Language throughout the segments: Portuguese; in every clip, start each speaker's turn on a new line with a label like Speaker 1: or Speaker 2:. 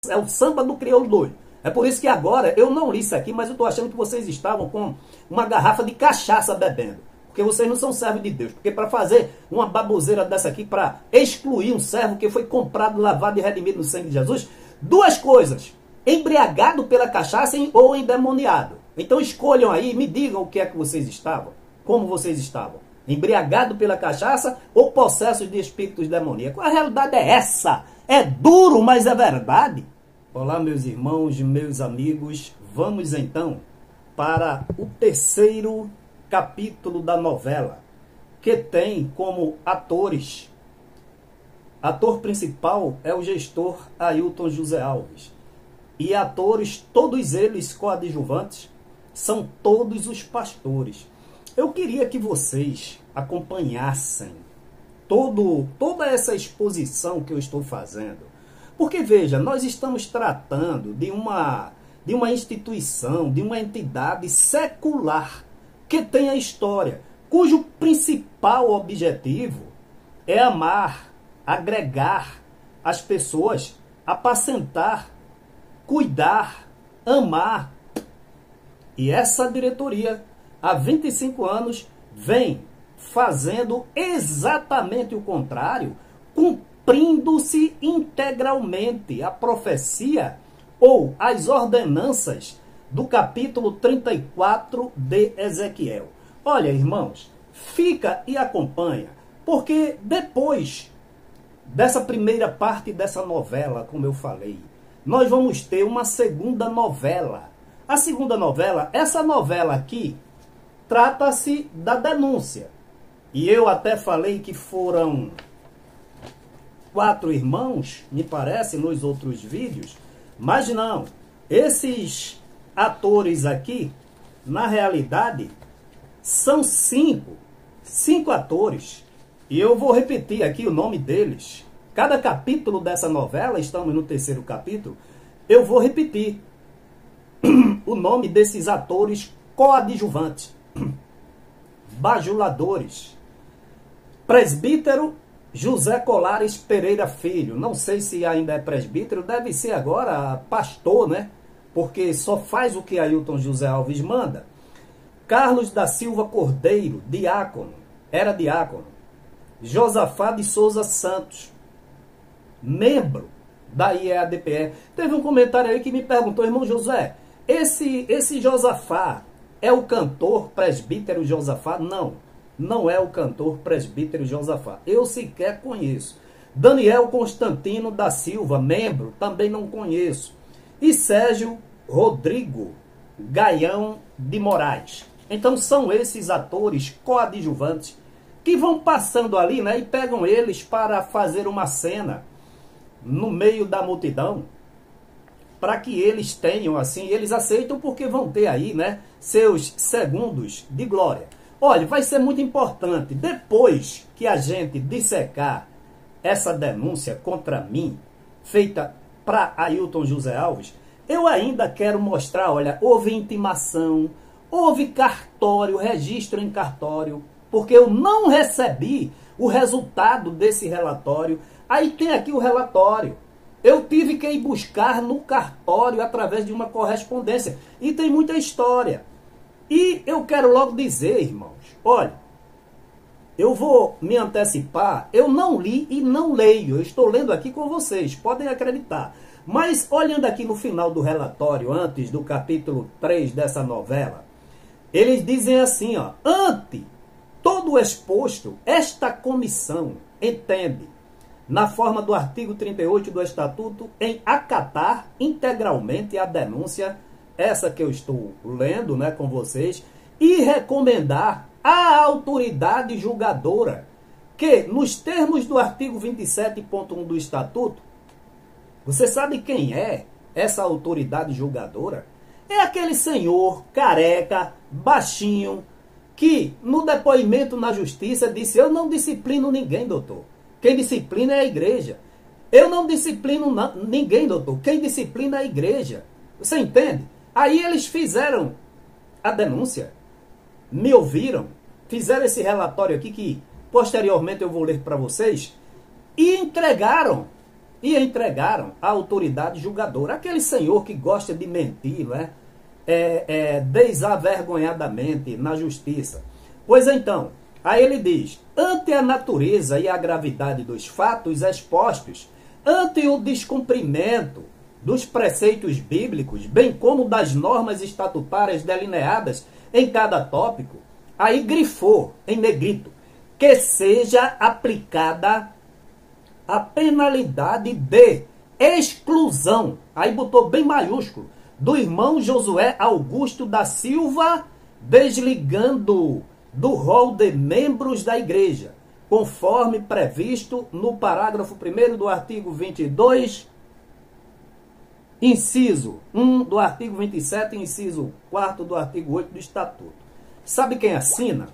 Speaker 1: É o samba do crioulo doido. É por isso que agora, eu não li isso aqui, mas eu estou achando que vocês estavam com uma garrafa de cachaça bebendo. Porque vocês não são servos de Deus. Porque para fazer uma baboseira dessa aqui, para excluir um servo que foi comprado, lavado e redimido no sangue de Jesus, duas coisas: embriagado pela cachaça ou endemoniado. Então escolham aí, me digam o que é que vocês estavam, como vocês estavam. Embriagado pela cachaça ou possessos de espíritos demoníacos. A realidade é essa. É duro, mas é verdade. Olá, meus irmãos, meus amigos. Vamos então para o terceiro capítulo da novela, que tem como atores, ator principal é o gestor Ailton José Alves, e atores, todos eles coadjuvantes, são todos os pastores. Eu queria que vocês acompanhassem toda essa exposição que eu estou fazendo, porque veja, nós estamos tratando de uma instituição, de uma entidade secular, que tem a história, cujo principal objetivo é amar, agregar as pessoas, apacentar, cuidar, amar. E essa diretoria, há 25 anos, vem fazendo exatamente o contrário, cumprindo-se integralmente a profecia ou as ordenanças do capítulo 34 de Ezequiel. Olha, irmãos, fica e acompanha, porque depois dessa primeira parte dessa novela, como eu falei, nós vamos ter uma segunda novela. A segunda novela, essa novela aqui, trata-se da denúncia. E eu até falei que foram 4 irmãos, me parece, nos outros vídeos, mas não, esses atores aqui, na realidade, são 5 atores. E eu vou repetir aqui o nome deles. Cada capítulo dessa novela, estamos no terceiro capítulo, eu vou repetir o nome desses atores coadjuvantes, bajuladores. Presbítero José Colares Pereira Filho, não sei se ainda é presbítero, deve ser agora pastor, né? Porque só faz o que Ailton José Alves manda. Carlos da Silva Cordeiro, diácono, era diácono. Josafá de Souza Santos, membro da IEADPE. Teve um comentário aí que me perguntou, irmão José, esse Josafá é o cantor presbítero Josafá? Não, não é o cantor presbítero Josafá. Eu sequer conheço. Daniel Constantino da Silva, membro, também não conheço. E Sérgio Rodrigo Gaião de Moraes. Então são esses atores coadjuvantes que vão passando ali, né, e pegam eles para fazer uma cena no meio da multidão, para que eles tenham assim, eles aceitam porque vão ter aí, né, seus segundos de glória. Olha, vai ser muito importante, depois que a gente dissecar essa denúncia contra mim, feita para Ailton José Alves, eu ainda quero mostrar, olha, houve intimação, houve cartório, registro em cartório, porque eu não recebi o resultado desse relatório. Aí tem aqui o relatório. Eu tive que ir buscar no cartório através de uma correspondência. E tem muita história. E eu quero logo dizer, irmãos, olha, eu vou me antecipar, eu não li e não leio, eu estou lendo aqui com vocês, podem acreditar. Mas olhando aqui no final do relatório, antes do capítulo 3 dessa novela, eles dizem assim, ó, ante todo o exposto, esta comissão entende, na forma do artigo 38 do Estatuto, em acatar integralmente a denúncia, essa que eu estou lendo, né, com vocês, e recomendar à autoridade julgadora que, nos termos do artigo 27.1 do Estatuto, você sabe quem é essa autoridade julgadora? É aquele senhor careca, baixinho, que no depoimento na justiça disse, eu não disciplino ninguém, doutor. Quem disciplina é a igreja. Eu não disciplino ninguém, doutor. Quem disciplina é a igreja. Você entende? Aí eles fizeram a denúncia, me ouviram, fizeram esse relatório aqui, que posteriormente eu vou ler para vocês, e entregaram e entregaram à autoridade julgadora. Aquele senhor que gosta de mentir, né? Desavergonhadamente na justiça. Pois então, aí ele diz: ante a natureza e a gravidade dos fatos expostos, ante o descumprimento dos preceitos bíblicos, bem como das normas estatutárias delineadas em cada tópico, aí grifou em negrito que seja aplicada a penalidade de exclusão, aí botou bem maiúsculo, do irmão Josué Augusto da Silva, desligando do rol de membros da igreja, conforme previsto no parágrafo 1º do artigo 22, inciso 1 do artigo 27, inciso 4 do artigo 8 do Estatuto. Sabe quem assina?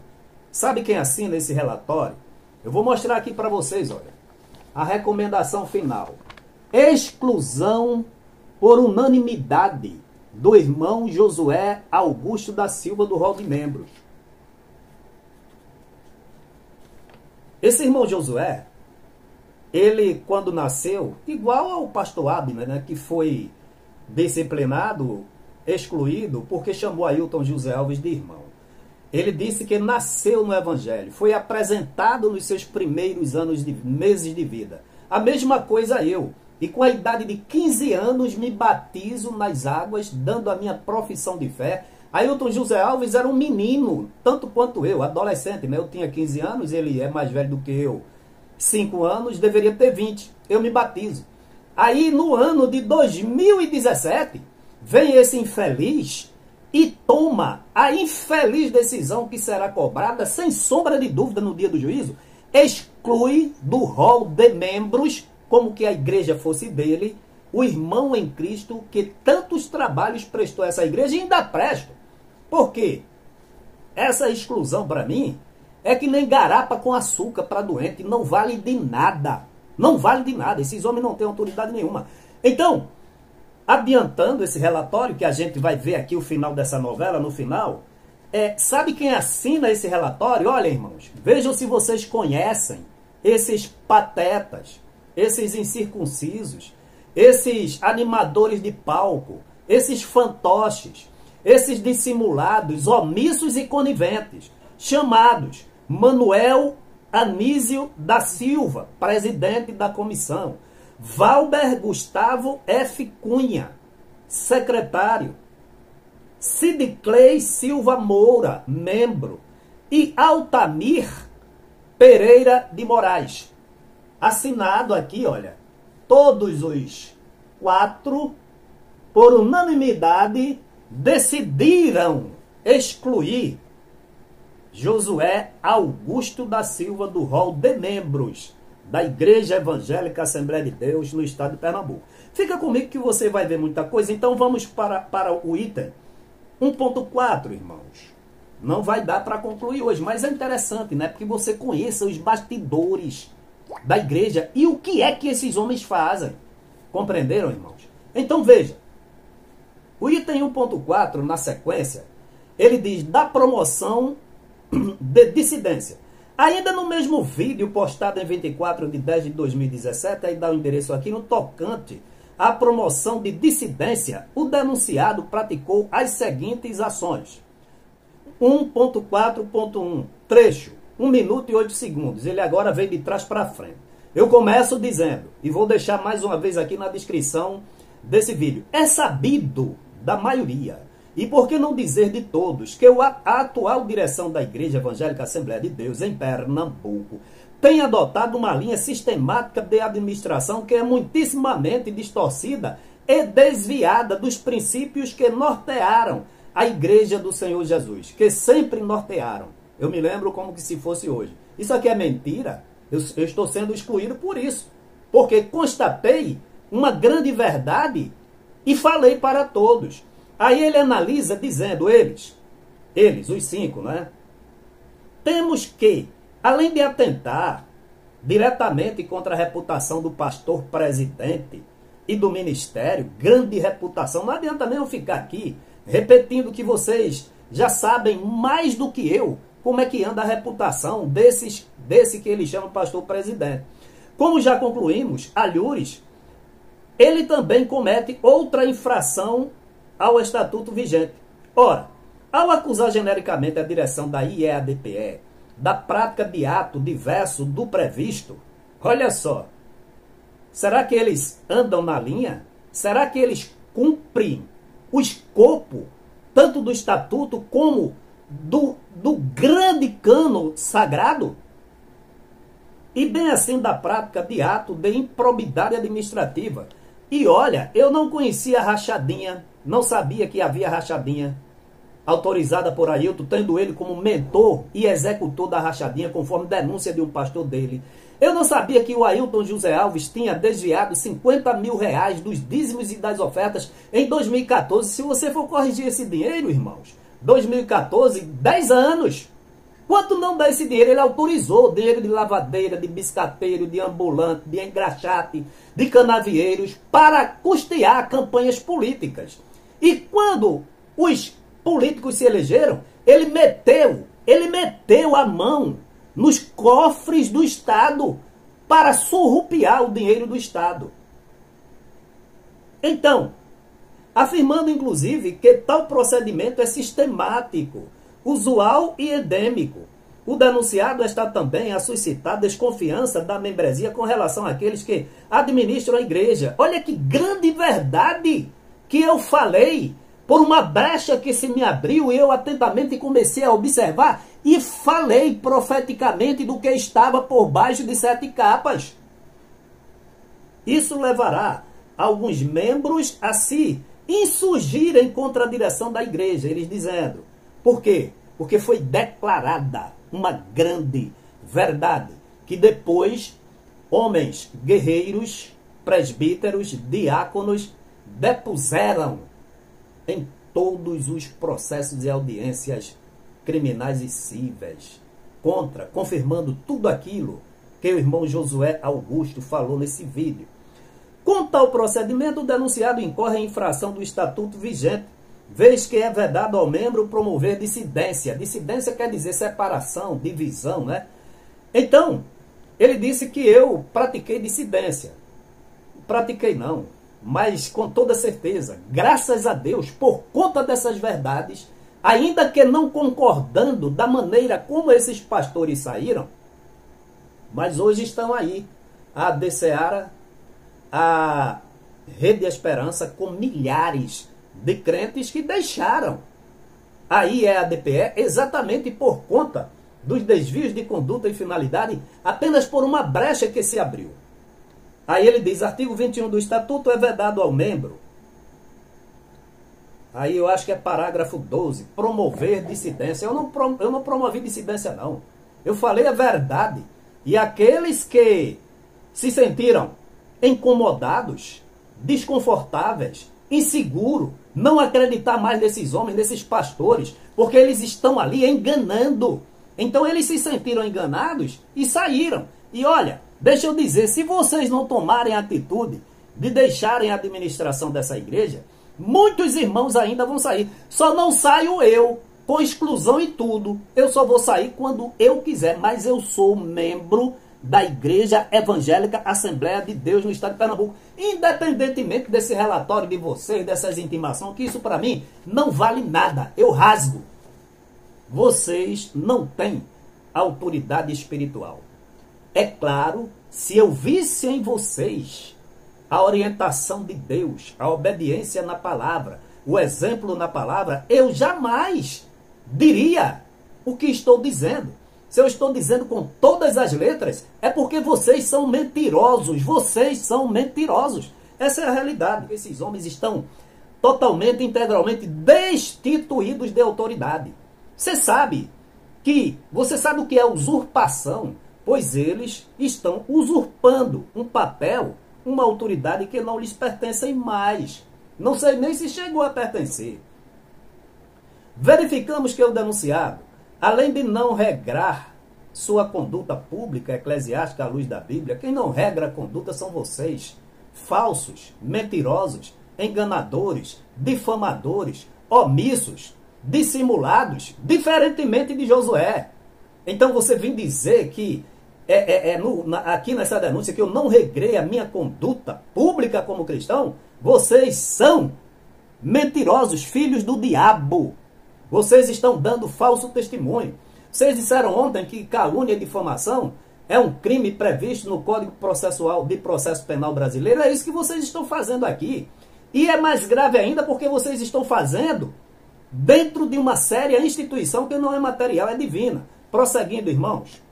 Speaker 1: Sabe quem assina esse relatório? Eu vou mostrar aqui para vocês, olha. A recomendação final. Exclusão por unanimidade do irmão Josué Augusto da Silva do rol de membros. Esse irmão Josué, ele quando nasceu, igual ao pastor Abner, né, que foi disciplinado, excluído, porque chamou Ailton José Alves de irmão. Ele disse que nasceu no Evangelho, foi apresentado nos seus primeiros meses de vida. A mesma coisa eu. E com a idade de 15 anos me batizo nas águas, dando a minha profissão de fé. Ailton José Alves era um menino, tanto quanto eu, adolescente, né? Eu tinha 15 anos, ele é mais velho do que eu. 5 anos, deveria ter 20. Eu me batizo. Aí no ano de 2017, vem esse infeliz e toma a infeliz decisão que será cobrada, sem sombra de dúvida, no dia do juízo. Exclui do rol de membros, como que a igreja fosse dele, o irmão em Cristo que tantos trabalhos prestou a essa igreja e ainda presta. Por quê? Essa exclusão, para mim, é que nem garapa com açúcar para doente, não vale de nada. Não vale de nada, esses homens não têm autoridade nenhuma. Então, adiantando esse relatório, que a gente vai ver aqui o final dessa novela, no final, sabe quem assina esse relatório? Olha, irmãos, vejam se vocês conhecem esses patetas, esses incircuncisos, esses animadores de palco, esses fantoches, esses dissimulados, omissos e coniventes, chamados Manuel Anísio da Silva, presidente da comissão, Valber Gustavo F. Cunha, secretário, Sidclei Silva Moura, membro, e Altamir Pereira de Moraes. Assinado aqui, olha, todos os 4, por unanimidade, decidiram excluir Josué Augusto da Silva do rol de membros da Igreja Evangélica Assembleia de Deus no estado de Pernambuco. Fica comigo que você vai ver muita coisa. Então vamos para o item 1.4, irmãos. Não vai dar para concluir hoje, mas é interessante, né? Porque você conheça os bastidores da igreja e o que é que esses homens fazem. Compreenderam, irmãos? Então veja. O item 1.4, na sequência, ele diz da promoção de dissidência. Ainda no mesmo vídeo postado em 24 de 10 de 2017, aí dá o endereço aqui, no tocante à promoção de dissidência, o denunciado praticou as seguintes ações. 1.4.1, trecho, 1 minuto e 8 segundos. Ele agora vem de trás para frente. Eu começo dizendo, e vou deixar mais uma vez aqui na descrição desse vídeo, é sabido da maioria, e por que não dizer de todos, que a atual direção da Igreja Evangélica Assembleia de Deus em Pernambuco tem adotado uma linha sistemática de administração que é muitíssimamente distorcida e desviada dos princípios que nortearam a Igreja do Senhor Jesus, que sempre nortearam. Eu me lembro como que se fosse hoje. Isso aqui é mentira? Eu estou sendo excluído por isso, porque constatei uma grande verdade e falei para todos. Aí ele analisa dizendo, eles, os 5, né? Temos que, além de atentar diretamente contra a reputação do pastor presidente e do ministério, grande reputação, não adianta nem eu ficar aqui repetindo que vocês já sabem mais do que eu como é que anda a reputação desse que ele chama pastor presidente. Como já concluímos, alhures ele também comete outra infração ao estatuto vigente. Ora, ao acusar genericamente a direção da IEADPE da prática de ato diverso do previsto, olha só, será que eles andam na linha? Será que eles cumprem o escopo tanto do estatuto como do grande cano sagrado? E bem assim da prática de ato de improbidade administrativa. E olha, eu não conhecia a rachadinha, não sabia que havia rachadinha autorizada por Ailton, tendo ele como mentor e executor da rachadinha, conforme denúncia de um pastor dele. Eu não sabia que o Ailton José Alves tinha desviado 50 mil reais dos dízimos e das ofertas em 2014. Se você for corrigir esse dinheiro, irmãos, 2014, 10 anos. Quanto não dá esse dinheiro? Ele autorizou dinheiro de lavadeira, de biscateiro, de ambulante, de engraxate, de canavieiros, para custear campanhas políticas. E quando os políticos se elegeram, ele meteu a mão nos cofres do Estado para surrupiar o dinheiro do Estado. Então, afirmando inclusive que tal procedimento é sistemático, usual e endêmico. O denunciado está também a suscitar desconfiança da membresia com relação àqueles que administram a igreja. Olha que grande verdade que eu falei, por uma brecha que se me abriu, e eu atentamente comecei a observar e falei profeticamente do que estava por baixo de 7 capas. Isso levará alguns membros a se insurgirem contra a direção da igreja, eles dizendo: por quê? Porque foi declarada uma grande verdade, que depois homens guerreiros, presbíteros, diáconos depuseram em todos os processos e audiências criminais e cíveis, confirmando tudo aquilo que o irmão Josué Augusto falou nesse vídeo. Com tal procedimento, o denunciado incorre em infração do estatuto vigente, vez que é vedado ao membro promover dissidência. Dissidência quer dizer separação, divisão, né? Então, ele disse que eu pratiquei dissidência. Pratiquei não, mas com toda certeza, graças a Deus, por conta dessas verdades, ainda que não concordando da maneira como esses pastores saíram, mas hoje estão aí, a DCEARA, a Rede Esperança, com milhares de crentes que deixaram a IEADPE exatamente por conta dos desvios de conduta e finalidade, apenas por uma brecha que se abriu. Aí ele diz, artigo 21 do Estatuto é vedado ao membro. Aí eu acho que é parágrafo 12, promover dissidência. Eu não promovi dissidência não. Eu falei a verdade. E aqueles que se sentiram incomodados, desconfortáveis, inseguros, não acreditar mais nesses homens, nesses pastores, porque eles estão ali enganando. Então eles se sentiram enganados e saíram. E olha, deixa eu dizer, se vocês não tomarem a atitude de deixarem a administração dessa igreja, muitos irmãos ainda vão sair. Só não saio eu, com exclusão e tudo. Eu só vou sair quando eu quiser, mas eu sou membro da Igreja Evangélica Assembleia de Deus no estado de Pernambuco. Independentemente desse relatório de vocês, dessas intimações, que isso para mim não vale nada. Eu rasgo. Vocês não têm autoridade espiritual. É claro, se eu visse em vocês a orientação de Deus, a obediência na palavra, o exemplo na palavra, eu jamais diria o que estou dizendo. Se eu estou dizendo com todas as letras, é porque vocês são mentirosos. Vocês são mentirosos. Essa é a realidade. Esses homens estão totalmente, integralmente destituídos de autoridade. Você sabe o que é usurpação? Pois eles estão usurpando um papel, uma autoridade que não lhes pertencem mais. Não sei nem se chegou a pertencer. Verificamos que o denunciado, além de não regrar sua conduta pública, eclesiástica à luz da Bíblia, quem não regra a conduta são vocês, falsos, mentirosos, enganadores, difamadores, omissos, dissimulados, diferentemente de Josué. Então você vem dizer que aqui nessa denúncia, que eu não regrei a minha conduta pública como cristão, vocês são mentirosos, filhos do diabo. Vocês estão dando falso testemunho. Vocês disseram ontem que calúnia e difamação é um crime previsto no Código Processual de Processo Penal Brasileiro. É isso que vocês estão fazendo aqui. E é mais grave ainda porque vocês estão fazendo dentro de uma séria instituição que não é material, é divina. Prosseguindo, irmãos.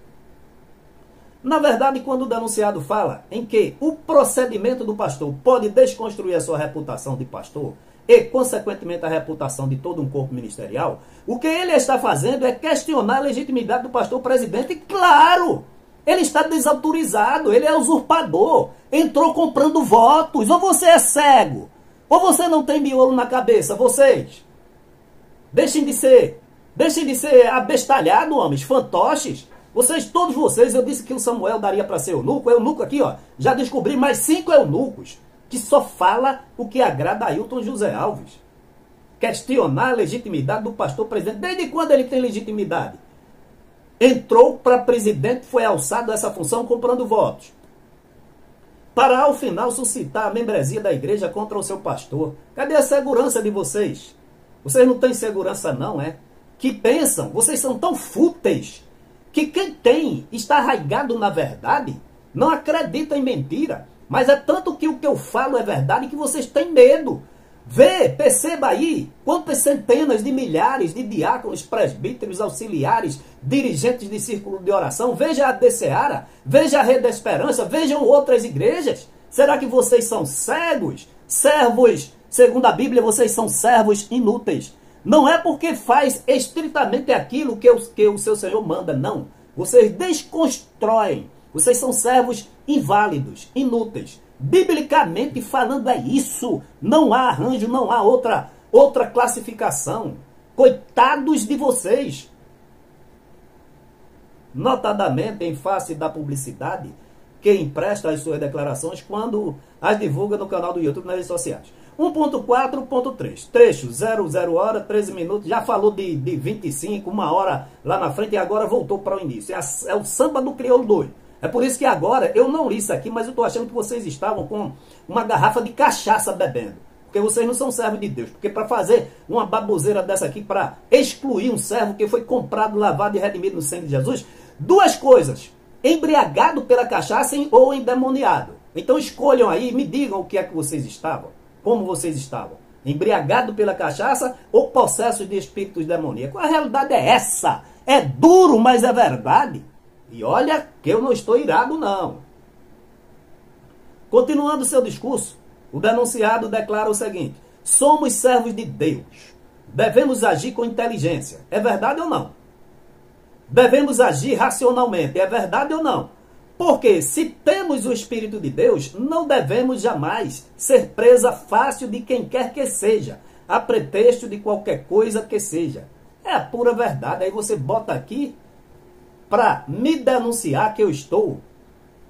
Speaker 1: Na verdade, quando o denunciado fala em que o procedimento do pastor pode desconstruir a sua reputação de pastor e, consequentemente, a reputação de todo um corpo ministerial, o que ele está fazendo é questionar a legitimidade do pastor presidente. E, claro, ele está desautorizado, ele é usurpador, entrou comprando votos. Ou você é cego, ou você não tem miolo na cabeça, vocês. Deixem de ser abestalhados, homens, fantoches. Vocês, todos vocês, eu disse que o Samuel daria para ser eunuco. Eunuco aqui, ó, já descobri mais 5 eunucos que só fala o que agrada a Ailton José Alves. Questionar a legitimidade do pastor presidente. Desde quando ele tem legitimidade? Entrou para presidente, foi alçado a essa função comprando votos. Para, ao final, suscitar a membresia da igreja contra o seu pastor. Cadê a segurança de vocês? Vocês não têm segurança não, é? Que pensam, vocês são tão fúteis, que quem tem, está arraigado na verdade, não acredita em mentira. Mas é tanto que o que eu falo é verdade que vocês têm medo. Perceba aí quantas centenas de milhares de diáconos, presbíteros, auxiliares, dirigentes de círculo de oração. Veja a de Seara, veja a Rede da Esperança, vejam outras igrejas. Será que vocês são cegos? Servos, segundo a Bíblia, vocês são servos inúteis. Não é porque faz estritamente aquilo que o seu Senhor manda, não. Vocês desconstroem. Vocês são servos inválidos, inúteis. Biblicamente falando é isso. Não há arranjo, não há outra classificação. Coitados de vocês. Notadamente, em face da publicidade que empresta as suas declarações quando as divulga no canal do YouTube nas redes sociais. 1.4.3, trecho 00 hora, 13 minutos, já falou de 25, 1 hora lá na frente e agora voltou para o início. É o samba do crioulo doido. É por isso que agora, eu não li isso aqui, mas eu estou achando que vocês estavam com uma garrafa de cachaça bebendo. Porque vocês não são servos de Deus. Porque para fazer uma baboseira dessa aqui, para excluir um servo que foi comprado, lavado e redimido no sangue de Jesus, 2 coisas: embriagado pela cachaça ou endemoniado. Então escolham aí e me digam o que é que vocês estavam. Como vocês estavam? Embriagado pela cachaça ou possessos de espíritos demoníacos? A realidade é essa. É duro, mas é verdade. E olha que eu não estou irado, não. Continuando seu discurso, o denunciado declara o seguinte: somos servos de Deus. Devemos agir com inteligência. É verdade ou não? Devemos agir racionalmente. É verdade ou não? Porque se temos o Espírito de Deus, não devemos jamais ser presa fácil de quem quer que seja, a pretexto de qualquer coisa que seja. É a pura verdade. Aí você bota aqui para me denunciar que eu estou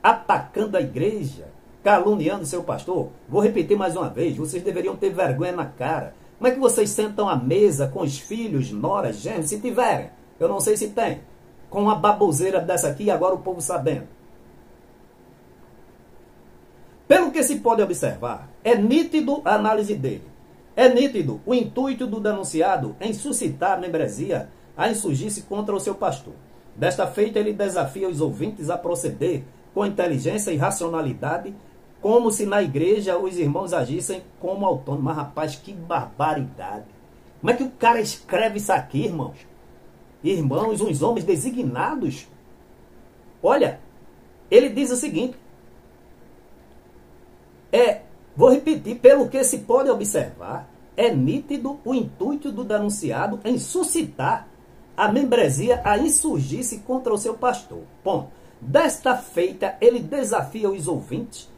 Speaker 1: atacando a igreja, caluniando seu pastor. Vou repetir mais uma vez, vocês deveriam ter vergonha na cara. Como é que vocês sentam à mesa com os filhos, noras, gêmeos, se tiverem? Eu não sei se tem. Com uma baboseira dessa aqui, agora o povo sabendo. Pelo que se pode observar, é nítido a análise dele. É nítido o intuito do denunciado em suscitar a membresia a insurgir-se contra o seu pastor. Desta feita, ele desafia os ouvintes a proceder com inteligência e racionalidade, como se na igreja os irmãos agissem como autônomos. Mas, rapaz, que barbaridade! Como é que o cara escreve isso aqui, irmãos? Irmãos, uns homens designados? Olha, ele diz o seguinte: vou repetir, pelo que se pode observar, é nítido o intuito do denunciado em suscitar a membresia a insurgir-se contra o seu pastor. Ponto. Desta feita, ele desafia os ouvintes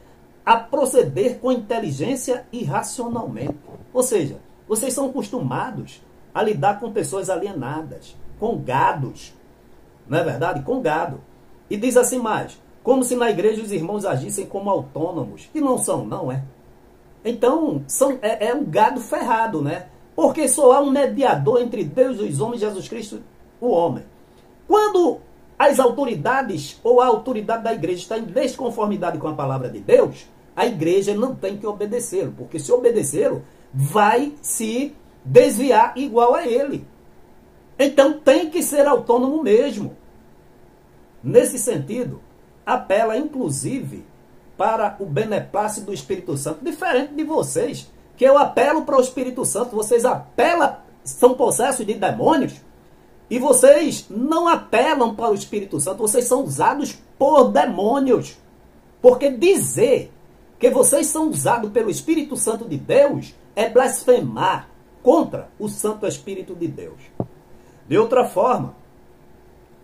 Speaker 1: a proceder com inteligência e racionalmente. Ou seja, vocês são acostumados a lidar com pessoas alienadas, com gados. Não é verdade? Com gado. E diz assim mais: como se na igreja os irmãos agissem como autônomos. E não são, não é? Então, é um gado ferrado, né? Porque só há um mediador entre Deus e os homens, Jesus Cristo, o homem. Quando as autoridades ou a autoridade da igreja está em desconformidade com a palavra de Deus, a igreja não tem que obedecê-lo, porque se obedecê-lo, vai se desviar igual a ele. Então tem que ser autônomo mesmo. Nesse sentido, apela inclusive para o beneplácito do Espírito Santo, diferente de vocês, que eu apelo para o Espírito Santo, vocês apelam, são possessos de demônios, e vocês não apelam para o Espírito Santo, vocês são usados por demônios. Porque dizer que vocês são usados pelo Espírito Santo de Deus é blasfemar contra o Santo Espírito de Deus. De outra forma,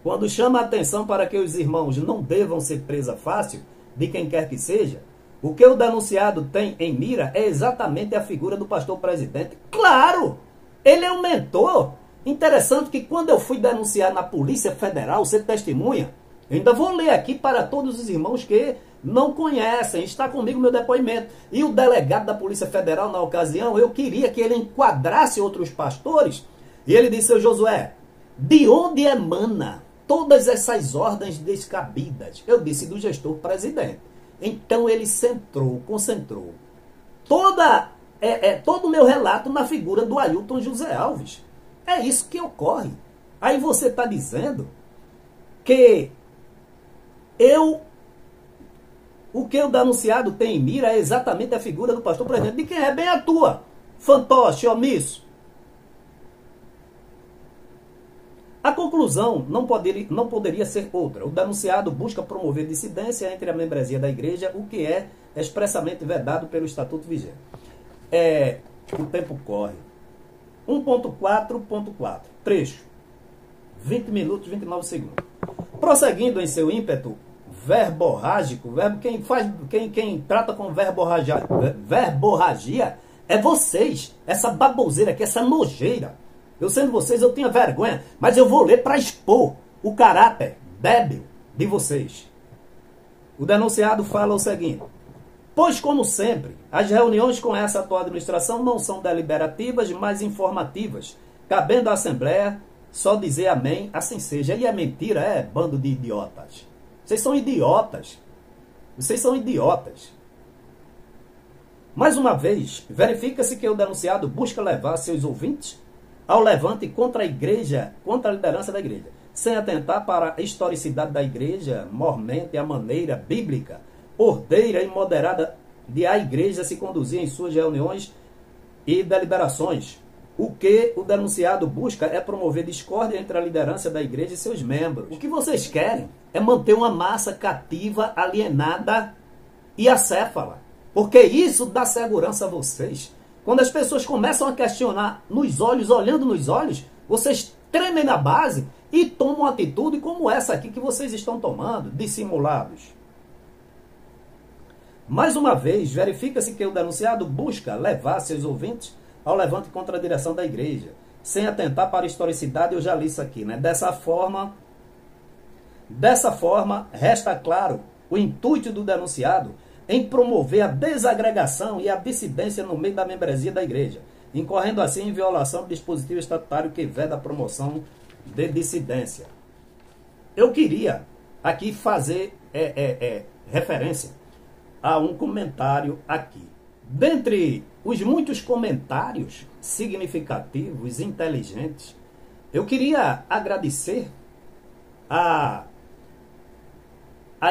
Speaker 1: quando chama a atenção para que os irmãos não devam ser presa fácil de quem quer que seja, o que o denunciado tem em mira é exatamente a figura do pastor presidente. Claro! Ele é um mentor. Interessante que quando eu fui denunciar na Polícia Federal, ser testemunha, eu ainda vou ler aqui para todos os irmãos que não conhecem, está comigo meu depoimento. E o delegado da Polícia Federal, na ocasião, eu queria que ele enquadrasse outros pastores, e ele disse: seu Josué, de onde emana todas essas ordens descabidas? Eu disse: do gestor presidente. Então ele concentrou todo o meu relato na figura do Ailton José Alves. É isso que ocorre. Aí você está dizendo que o que o denunciado tem em mira é exatamente a figura do pastor presidente. De quem é bem a tua, fantoche, omisso. A conclusão não poderia ser outra. O denunciado busca promover dissidência entre a membresia da igreja, o que é expressamente vedado pelo Estatuto vigente. O tempo corre. 1.4.4. Trecho. 20 minutos, 29 segundos. Prosseguindo em seu ímpeto verborrágico, quem trata com verborragia é vocês, essa baboseira aqui, essa nojeira. Eu sendo vocês, eu tinha vergonha, mas eu vou ler para expor o caráter débil de vocês. O denunciado fala o seguinte: pois, como sempre, as reuniões com essa atual administração não são deliberativas, mas informativas, cabendo à Assembleia só dizer amém, assim seja. E é mentira, bando de idiotas. Vocês são idiotas. Vocês são idiotas. Mais uma vez, verifica-se que o denunciado busca levar seus ouvintes ao levante contra a igreja, contra a liderança da igreja, sem atentar para a historicidade da igreja, mormente a maneira bíblica, ordeira e moderada de a igreja se conduzir em suas reuniões e deliberações. O que o denunciado busca é promover discórdia entre a liderança da igreja e seus membros. O que vocês querem é manter uma massa cativa, alienada e acéfala. Porque isso dá segurança a vocês. Quando as pessoas começam a questionar nos olhos, olhando nos olhos, vocês tremem na base e tomam atitude como essa aqui que vocês estão tomando, dissimulados. Mais uma vez, verifica-se que o denunciado busca levar seus ouvintes ao levante contra a direção da igreja, sem atentar para a historicidade. Eu já li isso aqui, né? Dessa forma, resta claro o intuito do denunciado em promover a desagregação e a dissidência no meio da membresia da igreja, incorrendo assim em violação do dispositivo estatutário que veda a promoção de dissidência. Eu queria aqui fazer referência a um comentário aqui. Dentre os muitos comentários significativos, inteligentes, eu queria agradecer a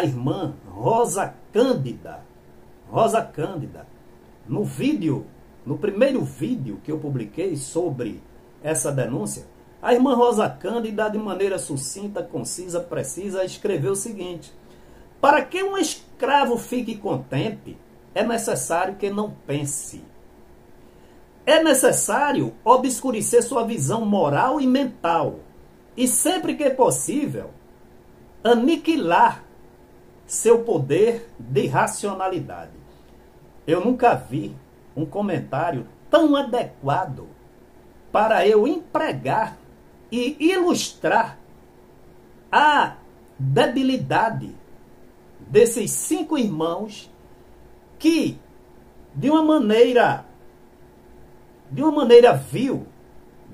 Speaker 1: irmã Rosa Cândida. No primeiro vídeo que eu publiquei sobre essa denúncia, a irmã Rosa Cândida, de maneira sucinta, concisa, precisa, escreveu o seguinte: para que um escravo fique contente, é necessário que não pense. É necessário obscurecer sua visão moral e mental, e sempre que possível, aniquilar seu poder de racionalidade. Eu nunca vi um comentário tão adequado para eu empregar e ilustrar a debilidade desses 5 irmãos que, de uma maneira vil,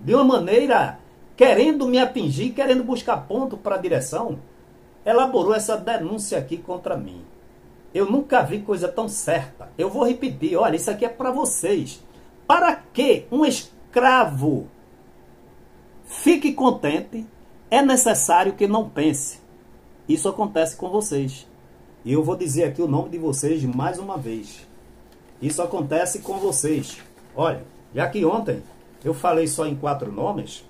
Speaker 1: de uma maneira querendo me atingir, querendo buscar ponto para a direção, elaborou essa denúncia aqui contra mim. Eu nunca vi coisa tão certa. Eu vou repetir, olha, isso aqui é para vocês. Para que um escravo fique contente, é necessário que não pense. Isso acontece com vocês. E eu vou dizer aqui o nome de vocês mais uma vez. Isso acontece com vocês. Olha, já que ontem eu falei só em 4 nomes,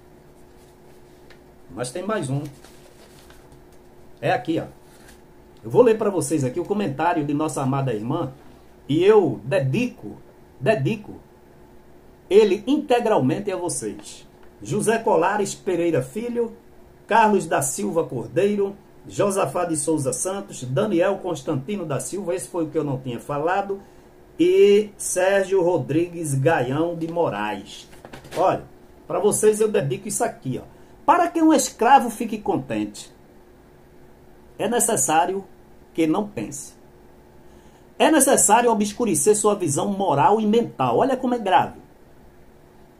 Speaker 1: mas tem mais um. É aqui, ó. Eu vou ler para vocês aqui o comentário de nossa amada irmã e eu dedico ele integralmente a vocês. José Colares Pereira Filho, Carlos da Silva Cordeiro, Josafá de Souza Santos, Daniel Constantino da Silva, esse foi o que eu não tinha falado, e Sérgio Rodrigues Gaião de Moraes. Olha, para vocês eu dedico isso aqui, ó. Para que um escravo fique contente, é necessário que não pense. É necessário obscurecer sua visão moral e mental. Olha como é grave.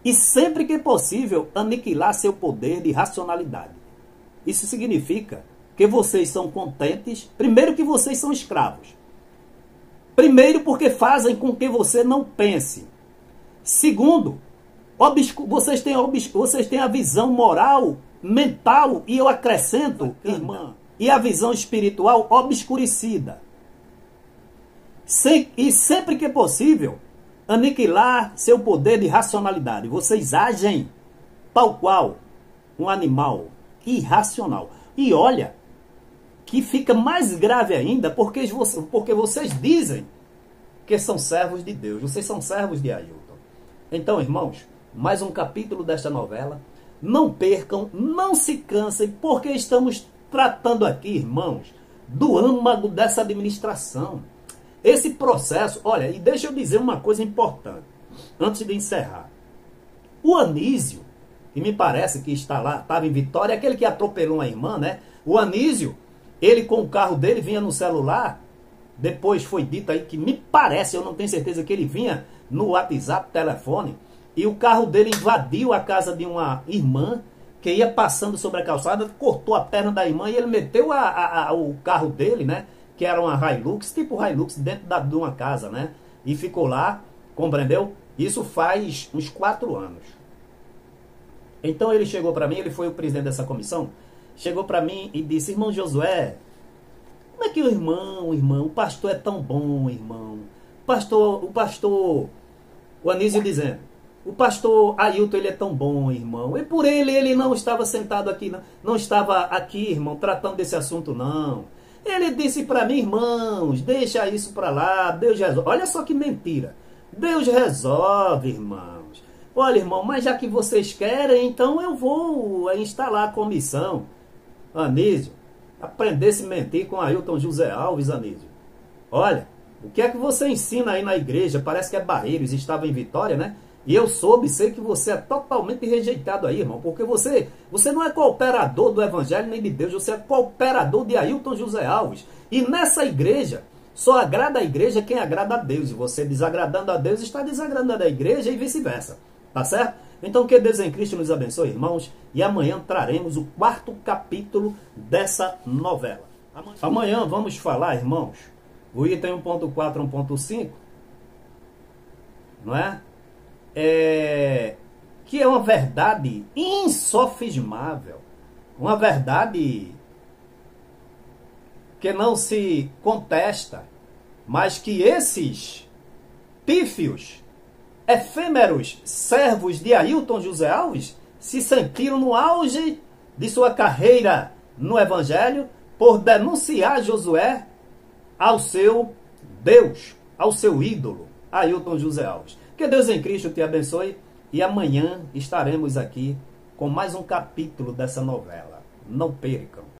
Speaker 1: E sempre que possível, aniquilar seu poder de racionalidade. Isso significa que vocês são contentes, primeiro que vocês são escravos. Primeiro porque fazem com que você não pense. Segundo, vocês têm a visão moral, mental, e eu acrescento, irmã, e a visão espiritual obscurecida. E sempre que possível, aniquilar seu poder de racionalidade. Vocês agem tal qual um animal irracional. E olha, que fica mais grave ainda, porque vocês dizem que são servos de Deus. Vocês são servos de Ailton. Então, irmãos, mais um capítulo desta novela. Não percam, não se cansem, porque estamos tratando aqui, irmãos, do âmago dessa administração. Esse processo, olha, e deixa eu dizer uma coisa importante, antes de encerrar. O Anísio, que me parece que estava em Vitória, aquele que atropelou a irmã, né? O Anísio, ele com o carro dele vinha no celular, depois foi dito aí que me parece, eu não tenho certeza, que ele vinha no WhatsApp, telefone, e o carro dele invadiu a casa de uma irmã, que ia passando sobre a calçada, cortou a perna da irmã e ele meteu o carro dele, né? Que era uma Hilux, tipo Hilux, dentro de uma casa, né? E ficou lá, compreendeu? Isso faz uns 4 anos. Então ele chegou para mim, ele foi o presidente dessa comissão, chegou para mim e disse: irmão Josué, como é que o pastor é tão bom, irmão? O Anísio dizendo, o pastor Ailton, ele é tão bom, irmão. E por ele não estava sentado aqui, não estava aqui, irmão, tratando desse assunto, não. Ele disse para mim: irmãos, deixa isso para lá, Deus resolve. Olha só que mentira. Deus resolve, irmãos. Olha, irmão, mas já que vocês querem, então eu vou instalar a comissão. Anísio, aprendesse a mentir com Ailton José Alves, Anísio. Olha, o que é que você ensina aí na igreja? Parece que é Barreiros, estava em Vitória, né? E eu sei que você é totalmente rejeitado aí, irmão, porque você não é cooperador do Evangelho nem de Deus, você é cooperador de Ailton José Alves. E nessa igreja, só agrada a igreja quem agrada a Deus. E você desagradando a Deus está desagradando a igreja e vice-versa. Tá certo? Então que Deus em Cristo nos abençoe, irmãos. E amanhã traremos o 4º capítulo dessa novela. Amanhã vamos falar, irmãos, o item 1.4, 1.5, não é? Que é uma verdade insofismável, uma verdade que não se contesta, mas que esses pífios, efêmeros servos de Ailton José Alves se sentiram no auge de sua carreira no Evangelho por denunciar Josué ao seu Deus, ao seu ídolo, Ailton José Alves. Que Deus em Cristo te abençoe e amanhã estaremos aqui com mais um capítulo dessa novela. Não percam.